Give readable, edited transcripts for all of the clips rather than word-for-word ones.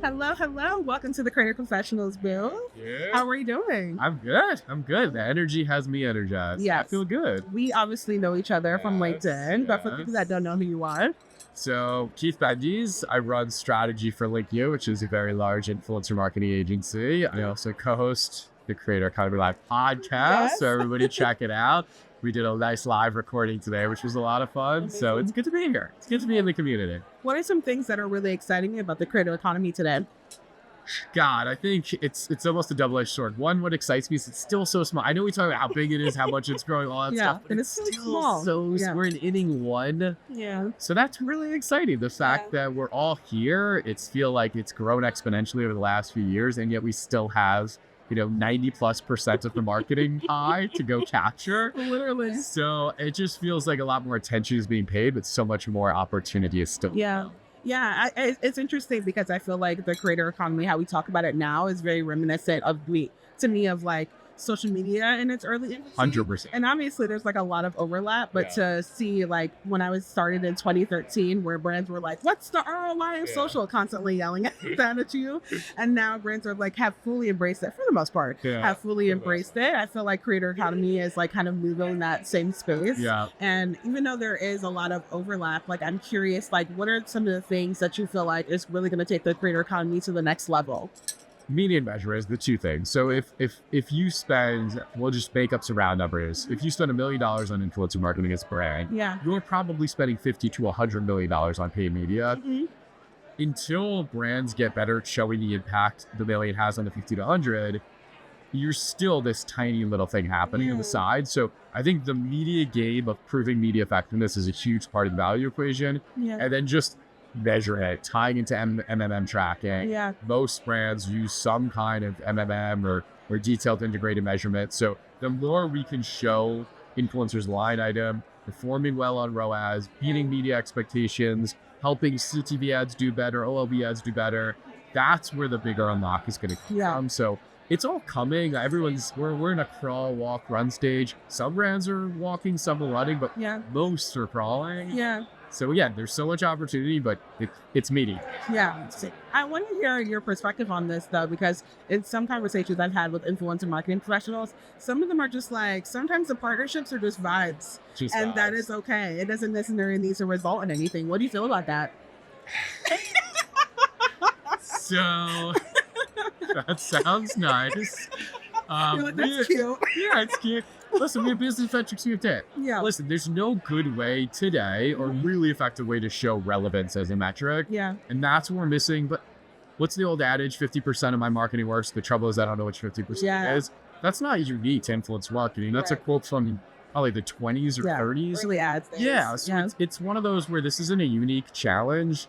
Hello, hello. Welcome to the Creator Confessionals, Bill. Yeah. How are you doing? I'm good. The energy has me energized. Yes. I feel good. We obviously know each other from Yes, LinkedIn, but for people that don't know who you are, So, Keith Benjies, I run strategy for Linqia, which is a very large influencer marketing agency. I also co-host the Creator Economy Live podcast, Yes. so everybody check it out. We did a nice live recording today, which was a lot of fun. So it's good to be here. It's good to be in the community. what are some things that are really exciting you about the creator economy today? God, I think it's almost a double-edged sword. One, what excites me is it's still so small. I know we talk about how big it is, how much it's growing, all that Yeah, stuff, but and it's it's still small. so Yeah. we're in inning one. Yeah. So that's really exciting. The fact that we're all here, it's feel like it's grown exponentially over the last few years, and yet we still have, 90+% of the marketing pie to go capture. Literally. So it just feels like a lot more attention is being paid, but so much more opportunity is still. Yeah. Yeah, it's interesting because I feel like the creator economy, how we talk about it now, is very reminiscent of like social media in its early infancy. 100%. And obviously there's like a lot of overlap, but to see like when I was started in 2013 where brands were like, what's the ROI of social, constantly yelling at you. And now brands are like, have fully embraced it for the most part, have fully embraced it. I feel like creator economy is like kind of moving in that same space. Yeah. And even though there is a lot of overlap, like I'm curious, like what are some of the things that you feel like is really going to take the creator economy to the next level? Median measure is the two things. So if you spend, we'll just make up some round numbers. If you spend $1 million on influencer marketing as a brand, you're probably spending $50 to $100 million on paid media. Mm-hmm. Until brands get better at showing the impact the million has on the 50 to 100, you're still this tiny little thing happening on the side. So I think the media game of proving media effectiveness is a huge part of the value equation. And then just measure it, tying into MMM tracking. Most brands use some kind of MMM or detailed integrated measurement. So the more we can show influencers line item, performing well on ROAS, beating media expectations, helping CTV ads do better, OLB ads do better, that's where the bigger unlock is going to come. So it's all coming. We're in a crawl, walk, run stage. Some brands are walking, some are running, but most are crawling. So there's so much opportunity, but it's meaty. I want to hear your perspective on this though, because in some conversations I've had with influencer marketing professionals, some of them are just like, sometimes the partnerships are just vibes. And that is okay. It doesn't necessarily need to result in anything. What do you feel about that? So that sounds nice. That's cute. Yeah, it's cute. Listen, we have business metrics we have to hit. Listen, there's no good way today or really effective way to show relevance as a metric. And that's what we're missing. But what's the old adage? 50% of my marketing works. The trouble is I don't know which 50% is. That's not unique to influence marketing. That's a quote from probably the 20s or 30s. Early ads. So it's one of those where this isn't a unique challenge.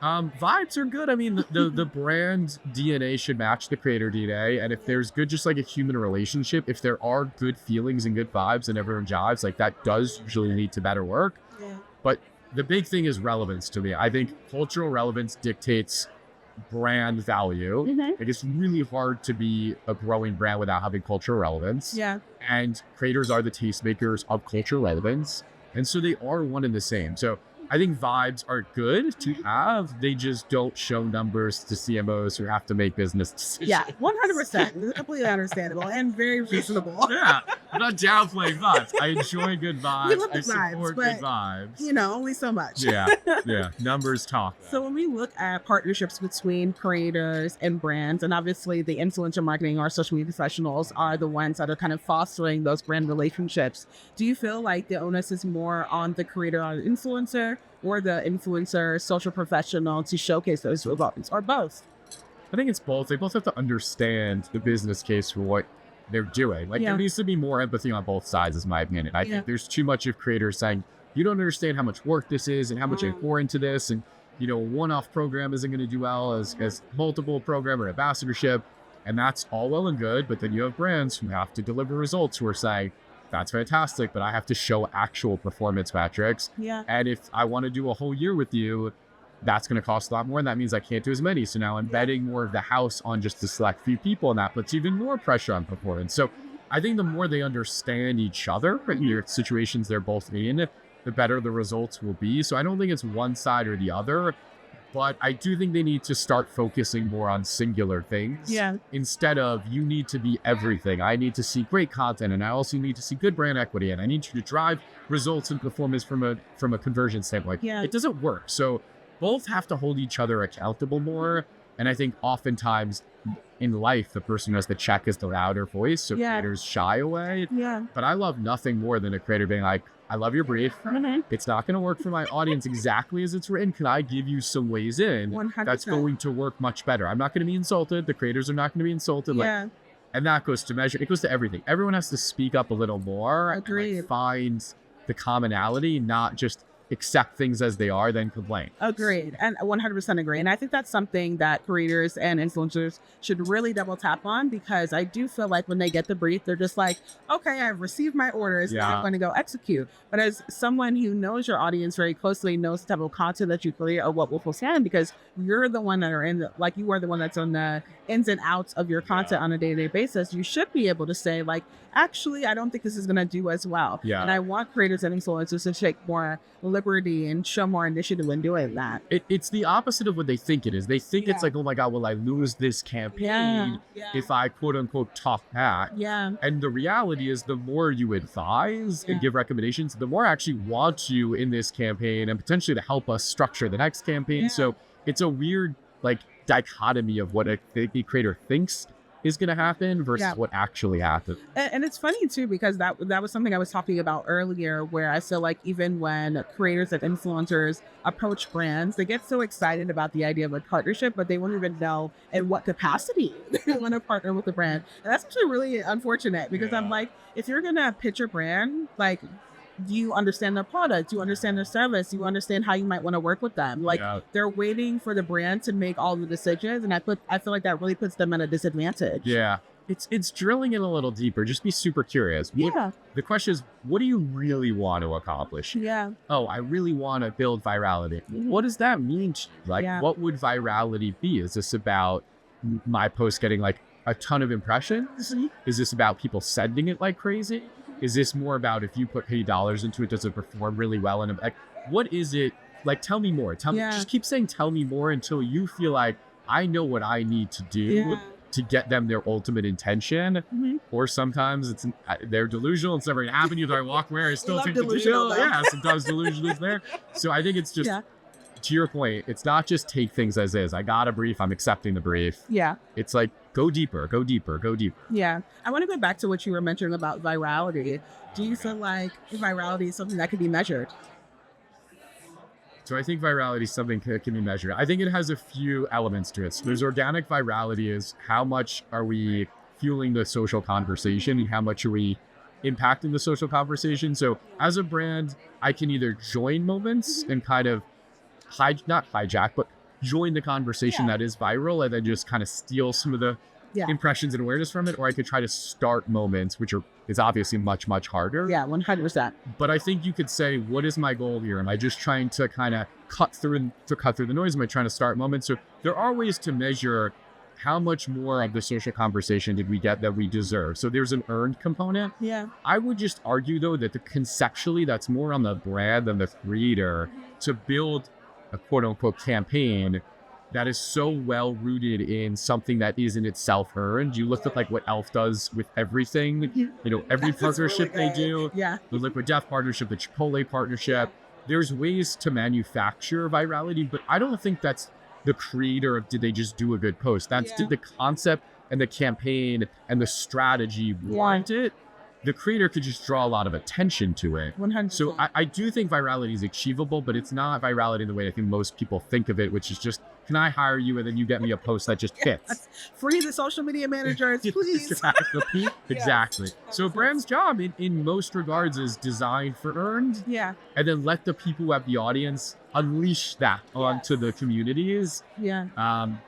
Vibes are good. I mean, the brand DNA should match the creator DNA. And if there's good, just like a human relationship, if there are good feelings and good vibes and everyone jives, like that does usually lead to better work. But the big thing is relevance to me. I think cultural relevance dictates brand value. Like it's really hard to be a growing brand without having cultural relevance. And creators are the tastemakers of cultural relevance. And so they are one and the same. So I think vibes are good to have. They just don't show numbers to CMOs who have to make business decisions. 100%. Completely understandable and very reasonable. I'm not downplaying vibes. I enjoy good vibes. We love the I support vibes, good vibes. Only so much. Numbers talk. So when we look at partnerships between creators and brands, and obviously the influencer marketing or social media professionals are the ones that are kind of fostering those brand relationships, do you feel like the onus is more on the creator or influencer, or the influencer social professional to showcase those results, or both? I think it's both. They both have to understand the business case for what they're doing. Like there needs to be more empathy on both sides, is my opinion. I think there's too much of creators saying, you don't understand how much work this is and how much I pour into this. And, a one-off program isn't going to do well as multiple program or ambassadorship. And that's all well and good. But then you have brands who have to deliver results who are saying, that's fantastic, but I have to show actual performance metrics. And if I want to do a whole year with you, that's going to cost a lot more. And that means I can't do as many. So now I'm betting more of the house on just the select few people, and that puts even more pressure on performance. So I think the more they understand each other and the situations they're both in, the better the results will be. So I don't think it's one side or the other, but I do think they need to start focusing more on singular things. Yeah. Instead of, you need to be everything. I need to see great content, and I also need to see good brand equity, and I need you to drive results and performance from a conversion standpoint. Yeah. It doesn't work. So both have to hold each other accountable more. And I think oftentimes in life, the person who has the check is the louder voice, so creators shy away. Yeah. But I love nothing more than a creator being like, I love your brief. Mm-hmm. It's not going to work for my audience exactly as it's written. Can I give you some ways in 100%. that's going to work much better? I'm not going to be insulted. The creators are not going to be insulted. Yeah. And that goes to measure. It goes to everything. Everyone has to speak up a little more. Agreed. And find the commonality, not just accept things as they are, then complain. Agreed. And 100% agree. And I think that's something that creators and influencers should really double tap on, because I do feel like when they get the brief, they're just like, okay, I've received my orders. Yeah. Now I'm going to go execute. But as someone who knows your audience very closely, knows the type of content that you create or what will stand, because you're the one that are in the, like, you are the one that's on the ins and outs of your content on a day-to-day basis, you should be able to say, like, actually, I don't think this is going to do as well. Yeah. And I want creators and influencers to take more liberty and show more initiative in doing that. It's the opposite of what they think it is. They think it's like, oh my God, will I lose this campaign if I quote unquote talk back? Yeah. And the reality is, the more you advise and give recommendations, the more I actually want you in this campaign and potentially to help us structure the next campaign. Yeah. So it's a weird dichotomy of what a creator thinks is going to happen versus what actually happens. And it's funny too, because that was something I was talking about earlier, where I feel like even when creators and influencers approach brands, they get so excited about the idea of a partnership, but they won't even know in what capacity they want to partner with the brand. And that's actually really unfortunate, because I'm like, if you're going to pitch a brand, like, do you understand their product? Do you understand their service? Do you understand how you might want to work with them? Like, they're waiting for the brand to make all the decisions, and I feel like that really puts them at a disadvantage. Yeah. It's drilling in a little deeper. Just be super curious. The question is, what do you really want to accomplish? Yeah. Oh, I really want to build virality. What does that mean to you? Like, what would virality be? Is this about my post getting like a ton of impressions? Is this about people sending it like crazy? Is this more about, if you put paid dollars into it, does it perform really well? And like, what is it? Like, tell me more. Tell me. Just keep saying, tell me more, until you feel like I know what I need to do to get them their ultimate intention. Or sometimes they're delusional. It's never going to happen. Either I walk where I still take the deal. Yeah, sometimes delusion is there. So I think it's just, to your point, it's not just take things as is. I got a brief, I'm accepting the brief. Yeah. It's like, go deeper, go deeper, go deeper. Yeah. I want to go back to what you were mentioning about virality. Do you feel like virality is something that can be measured? So I think virality is something that can be measured. I think it has a few elements to it. So there's organic virality, is how much are we fueling the social conversation and how much are we impacting the social conversation. So as a brand, I can either join moments and kind of not hijack, but join the conversation that is viral, and then just kind of steal some of the impressions and awareness from it. Or I could try to start moments, which is obviously much, much harder. Yeah, 100%. But I think you could say, what is my goal here? Am I just trying to kind of cut through the noise? Am I trying to start moments? So there are ways to measure how much more of the social conversation did we get that we deserve. So there's an earned component. Yeah. I would just argue, though, that conceptually, that's more on the brand than the creator to build a quote-unquote campaign that is so well rooted in something that is in itself earned. You look at like what Elf does with everything, every partnership really they do, the Liquid Death partnership, the Chipotle partnership. There's ways to manufacture virality, but I don't think that's the creator of, did they just do a good post? That's did the concept and the campaign and the strategy warrant it? The creator could just draw a lot of attention to it. 100%. So I do think virality is achievable, but it's not virality in the way I think most people think of it, which is just, can I hire you and then you get me a post that just fits? Free the social media managers, please. Exactly. So a brand's job in most regards is designed for earned. Yeah. And then let the people who have the audience unleash that onto the communities. Yeah.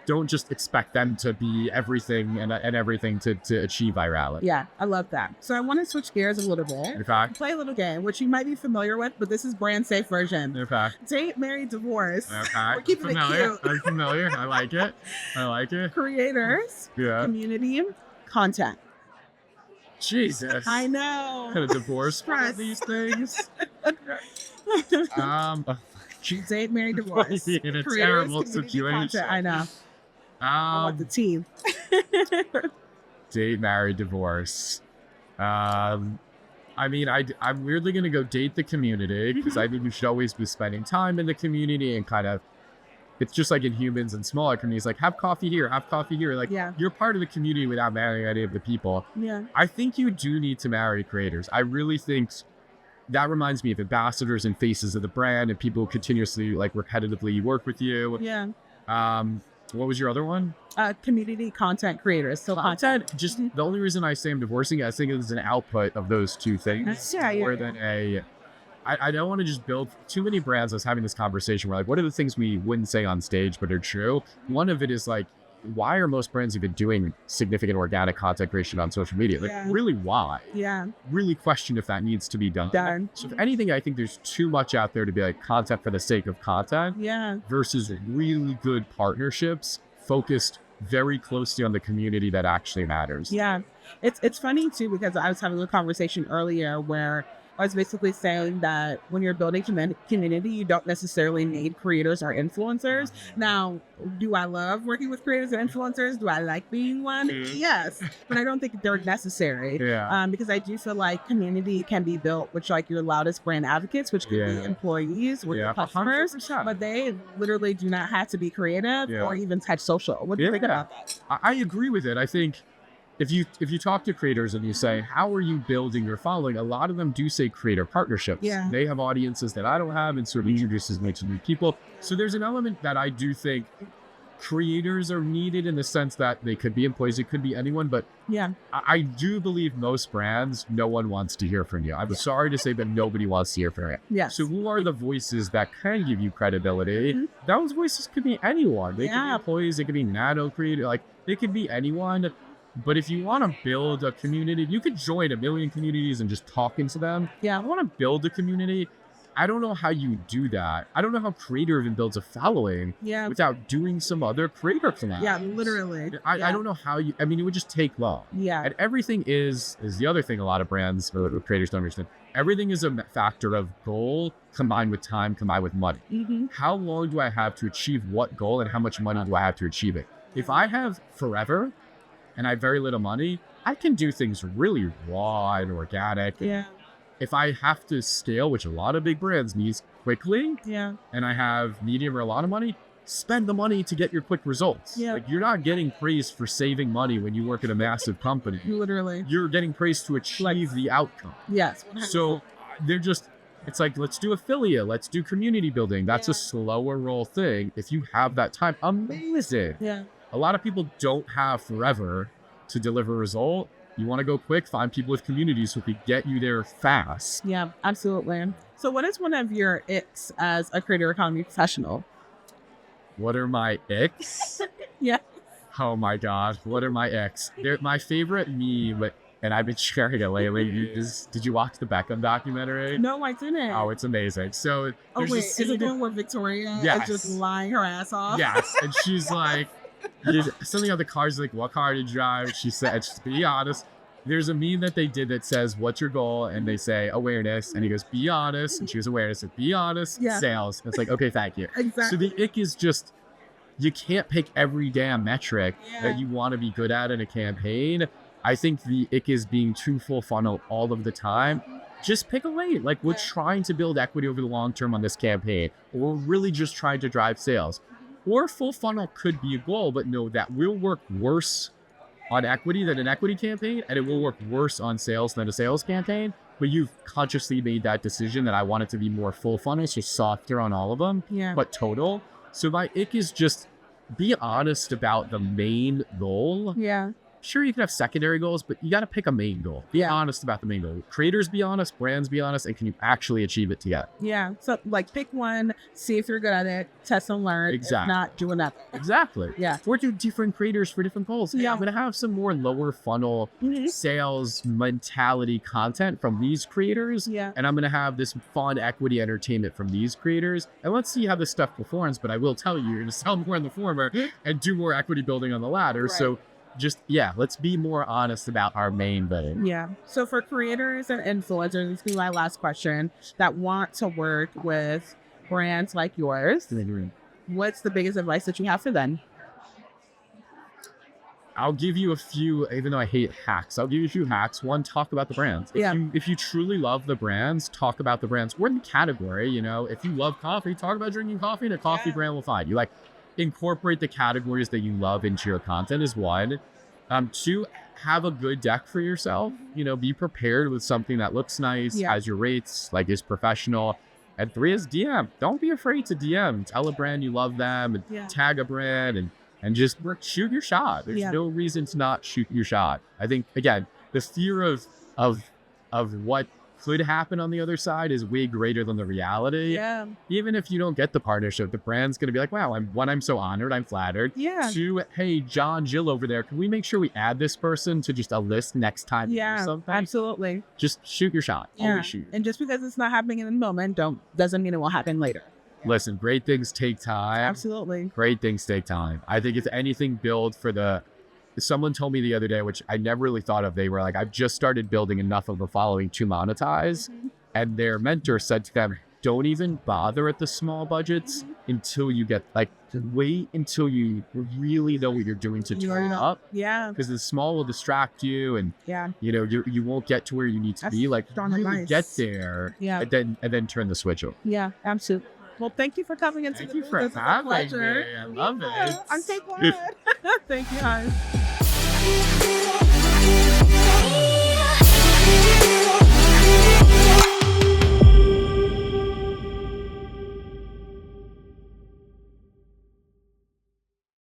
Don't just expect them to be everything and everything to achieve virality. Yeah, I love that. So I want to switch gears a little bit. Okay. Play a little game, which you might be familiar with, but this is brand safe version. Okay. Date, marry, divorce. Okay. We're keeping it cute. I'm familiar. I like it. Creators, community, content. Jesus. I know. Kind of divorce one of Stress. these things. Um, Date, marry, divorce. in a Creators, terrible community situation. content. I know. I want the Um, team. date, marry, divorce. Um, I mean, I'm weirdly gonna go date the community because I think we should always be spending time in the community and kind of. It's just like in humans and smaller communities, like have coffee here, have coffee here. Like Yeah. you're part of the community without marrying any of the people. Yeah. I think you do need to marry creators. I really think that reminds me of ambassadors and faces of the brand and people who continuously like repetitively work with you. Yeah. What was your other one? Community content creators. So Content. Just the only reason I say I'm divorcing it, I think it's an output of those two things Yeah, yeah, more yeah. than a. I don't want to just build too many brands. I was having this conversation where like, what are the things we wouldn't say on stage but are true? One of it is like, why are most brands even doing significant organic content creation on social media? Like, Yeah. really, why? Yeah. Really question if that needs to be done. Done. So if anything, I think there's too much out there to be like content for the sake of content Yeah. versus really good partnerships focused very closely on the community that actually matters. Yeah. It's funny too, because I was having a conversation earlier where I was basically saying that when you're building community, you don't necessarily need creators or influencers. Now, do I love working with creators and influencers? Do I like being one? Yes, but I don't think they're necessary. Yeah. Because I do feel like community can be built with like your loudest brand advocates, which could Yeah. be employees or your Yeah, customers, 100%. but they literally do not have to be creative Yeah. or even touch social. What do you think Yeah. about that? I agree with it. I think if you talk to creators and you say, how are you building your following? A lot of them do say creator partnerships. Yeah. They have audiences that I don't have and sort of introduces me to new people. So there's an element that I do think creators are needed in the sense that they could be employees, it could be anyone, but Yeah. I do believe most brands, no one wants to hear from you. I'm sorry to say, but nobody wants to hear from you. Yes. So who are the voices that can give you credibility? Those voices could be anyone. They could be Yeah. employees, they could be nano creators, like they could be anyone. But if you want to build a community, you could join a million communities and just talk into them. Yeah. I want to build a community. I don't know how you do that. I don't know how creator even builds a following Yeah. without doing some other creator collabs. Yeah, literally. I don't know how you, I mean, it would just take long. Yeah. And everything is the other thing a lot of brands or creators don't understand. Everything is a factor of goal combined with time, combined with money. How long do I have to achieve what goal and how much money do I have to achieve it? If I have forever and I have very little money, I can do things really raw and organic. Yeah. If I have to scale, which a lot of big brands needs quickly, Yeah. and I have medium or a lot of money, spend the money to get your quick results. Yeah. Like you're not getting praised for saving money when you work at a massive company. Literally. You're getting praised to achieve the outcome. Yes. So they're just, it's like, let's do affiliate, let's do community building. That's Yeah. a slower roll thing. If you have that time, amazing. Yeah. A lot of people don't have forever to deliver a result. You want to go quick, find people with communities who can get you there fast. Yeah, absolutely. So what is one of your icks as a creator economy professional? What are my icks? Yeah. Oh my God, what are my icks? My favorite meme, and I've been sharing it lately, is, did you watch the Beckham documentary? No, I didn't. Oh, it's amazing. So Oh, there's wait, a is it scene- the one where Victoria Yes. is just lying her ass off? Yes, and she's like, there's something on the cars, like, what car did you drive? She said, just be honest. There's a meme that they did that says, what's your goal? And they say, awareness. And he goes, be honest. And she goes, awareness. And be honest, Yeah. sales. And it's like, okay, thank you. Exactly. So the ick is just, you can't pick every damn metric Yeah. that you want to be good at in a campaign. I think the ick is being too full funnel all of the time. Just pick a lane. Like, we're trying to build equity over the long term on this campaign, or we're really just trying to drive sales. Or full funnel could be a goal, but no, that will work worse on equity than an equity campaign, and it will work worse on sales than a sales campaign. But you've consciously made that decision that I want it to be more full funnel, so softer on all of them, Yeah. but total. So my ick is just be honest about the main goal. Yeah. Sure, you can have secondary goals, but you got to pick a main goal. Be honest about the main goal. Creators be honest, brands be honest, and can you actually achieve it together? Yeah. So like pick one, see if you're good at it, test and learn. Exactly. If not, do another. Exactly. Yeah. Or do different creators for different goals. Yeah. I'm going to have some more lower funnel sales mentality content from these creators. Yeah. And I'm going to have this fun equity entertainment from these creators. And let's see how this stuff performs. But I will tell you, you're going to sell more in the former and do more equity building on the latter. Right. So let's be more honest about our main thing. Yeah. So for creators and influencers, this will be my last question, that want to work with brands like yours, what's the biggest advice that you have for them? I'll give you a few, even though I hate hacks, I'll give you a few hacks. One, talk about the brands. If you truly love the brands, talk about the brands. We're in the category, you know, if you love coffee, talk about drinking coffee, and a coffee brand will find you. Like, incorporate the categories that you love into your content is one. Two, have a good deck for yourself. You know, be prepared with something that looks nice, has your rates, like is professional. And three is DM. Don't be afraid to DM. Tell a brand you love them, and tag a brand, and just shoot your shot. There's no reason to not shoot your shot. I think, again, the fear of what could happen on the other side is way greater than the reality. Yeah. Even if you don't get the partnership, the brand's going to be like, wow, I'm so honored. I'm flattered. Yeah. Two, hey, John, Jill over there, can we make sure we add this person to just a list next time? Yeah, something? absolutely. Just shoot your shot. Yeah. Always shoot. And just because it's not happening in the moment, doesn't mean it will happen later. Listen, great things take time. Absolutely. Great things take time. I think if anything, build for the... Someone told me the other day, which I never really thought of. They were like, I've just started building enough of a following to monetize. And their mentor said to them, don't even bother at the small budgets until you get, like, wait until you really know what you're doing to turn up. Yeah. Because the small will distract you, and you know, you won't get to where you need to be. Like, really get there, and then turn the switch on. Yeah, absolutely. Well, thank you for coming into Thank the you for having me. I love it. I'm so glad. Thank you, guys. Yeah.